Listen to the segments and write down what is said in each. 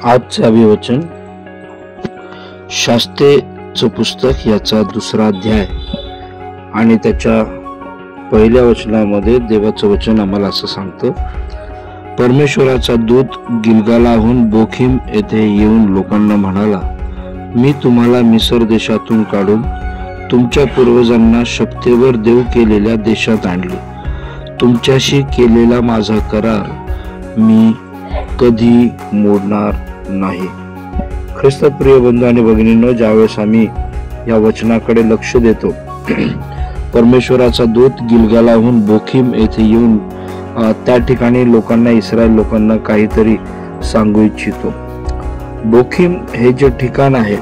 आजचे अभिवचन शास्त्रेचं पुस्तक याचा दुसरा अध्याय आणि त्याच्या पहिल्या वचनामध्ये देवाचं वचन आम्हाला असं सांगतं, परमेश्वराचा दूत गिलगालाहून बोखीम येथे येऊन लोकांना म्हणाला, मी तुम्हाला मिस्र देशातून काढून तुमच्या पूर्वजांना शपथेवर देव केलेल्या देशात आणले. तुमच्याशी केलेला माझा करार मी कधी मोडणार नाही. ख्रिस्तात प्रिय बंधू आणि भगिनींनो, ज्यावेळेस आम्ही या वचनाकडे लक्ष देतो, परमेश्वराचा दूत गिलगालाहून बोखीम येथे येऊन त्या ठिकाणी लोकांना, इस्रायल लोकांना काहीतरी सांगू इच्छितो. बोखीम हे जे ठिकाण आहे,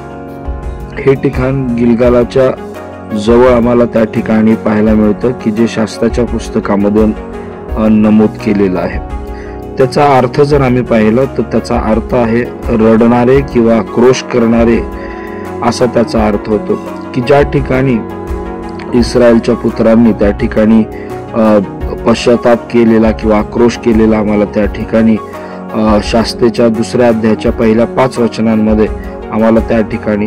हे ठिकाण गिलगालाच्या जवळ आम्हाला त्या ठिकाणी पाहायला मिळतं की जे शास्त्राच्या पुस्तकामध्ये नमूद केलेलं आहे. त्याचा अर्थ जर आम्ही पाहिलं तर त्याचा अर्थ आहे रडणारे किंवा आक्रोश करणारे, असा त्याचा अर्थ होतो. की ज्या ठिकाणी इस्रायलच्या पुत्रांनी त्या ठिकाणी पश्चाताप केलेला किंवा आक्रोश केलेला आम्हाला त्या ठिकाणी शास्त्रेच्या दुसऱ्या अध्यायाच्या पहिल्या 5 वचनांमध्ये आम्हाला त्या ठिकाणी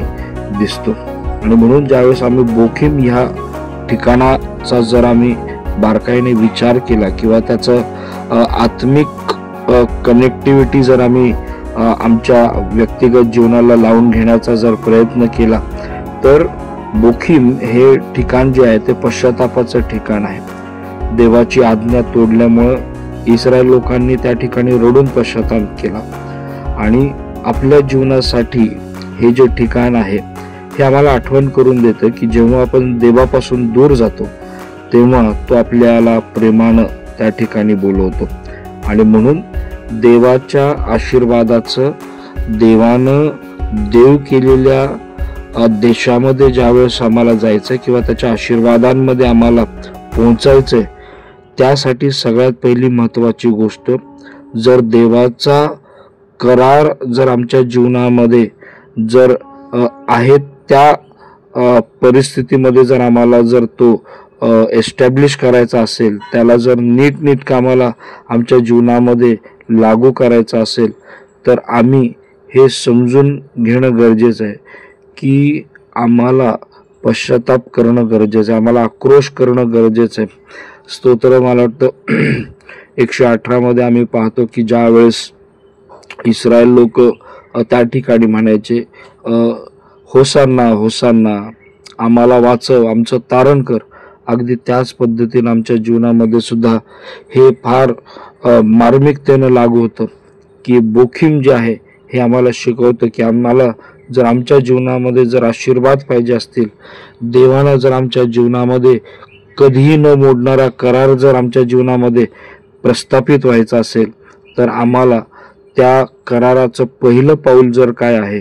दिसतो. आणि म्हणून ज्यावेळेस आम्ही बोखीम ह्या ठिकाणाचा जर आम्ही बारकाईने विचार केला किंवा त्याचं आत्मिक कनेक्टिव्हिटी जर आम्ही आमच्या व्यक्तिगत जीवनाला लावून घेण्याचा जर प्रयत्न केला, तर बोखीम हे ठिकाण जे आहे ते पश्चातापाचं ठिकाण आहे. देवाची आज्ञा तोडल्यामुळं इस्रायल लोकांनी त्या ठिकाणी रडून पश्चाताप केला. आणि आपल्या जीवनासाठी हे जे ठिकाण आहे हे आम्हाला आठवण करून देतं की जेव्हा आपण देवापासून दूर जातो तेव्हा तो आपल्याला प्रेमानं त्या ठिकाणी बोलवतो. आणि म्हणून देवाच्या आशीर्वादाचं, देवानं देव केलेल्या देशामध्ये ज्यावेळेस आम्हाला जायचं किंवा त्याच्या आशीर्वादांमध्ये आम्हाला पोहोचायचंय, त्यासाठी सगळ्यात पहिली महत्वाची गोष्ट, जर देवाचा करार जर आमच्या जीवनामध्ये जर आहे, त्या परिस्थितीमध्ये जर आम्हाला जर तो एस्टॅब्लिश करायचा असेल, त्याला जर नीट आम्हाला आमच्या जीवनामध्ये लागू करायचं असेल, तर आम्ही हे समजून घेणं गरजेचं आहे की आम्हाला पश्चाताप करणं गरजेचं आहे, आम्हाला आक्रोश करणं गरजेचं आहे. स्तोत्र मला वाटतं 118 मध्ये आम्ही पाहतो की ज्या वेळेस इस्रायल लोक त्या ठिकाणी म्हणायचे, होसान्ना होसान्ना, आम्हाला वाचव, आमचं तारण कर. अगदी त्याच पद्धतीने आमच्या जीवनामध्ये सुद्धा हे फार मार्मिकतेनं लागू होतं की बोखीम जे आहे हे आम्हाला शिकवतं की आम्हाला जर आमच्या जीवनामध्ये जर आशीर्वाद पाहिजे असतील, देवानं जर आमच्या जीवनामध्ये कधीही न मोडणारा करार जर आमच्या जीवनामध्ये प्रस्थापित व्हायचा असेल, तर आम्हाला त्या कराराचं पहिलं पाऊल जर काय आहे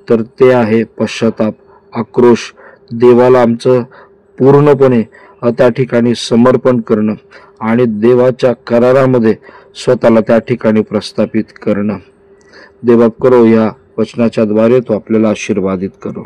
तर ते आहे पश्चाताप, आक्रोश, देवाला आमचं पूर्णपणे त्या ठिकाणी समर्पण करणं आणि देवाच्या करारामध्ये स्वतःला त्या ठिकाणी प्रस्थापित करणं. देव करो या वचनाच्या द्वारे तो आपल्याला आशीर्वादित करो.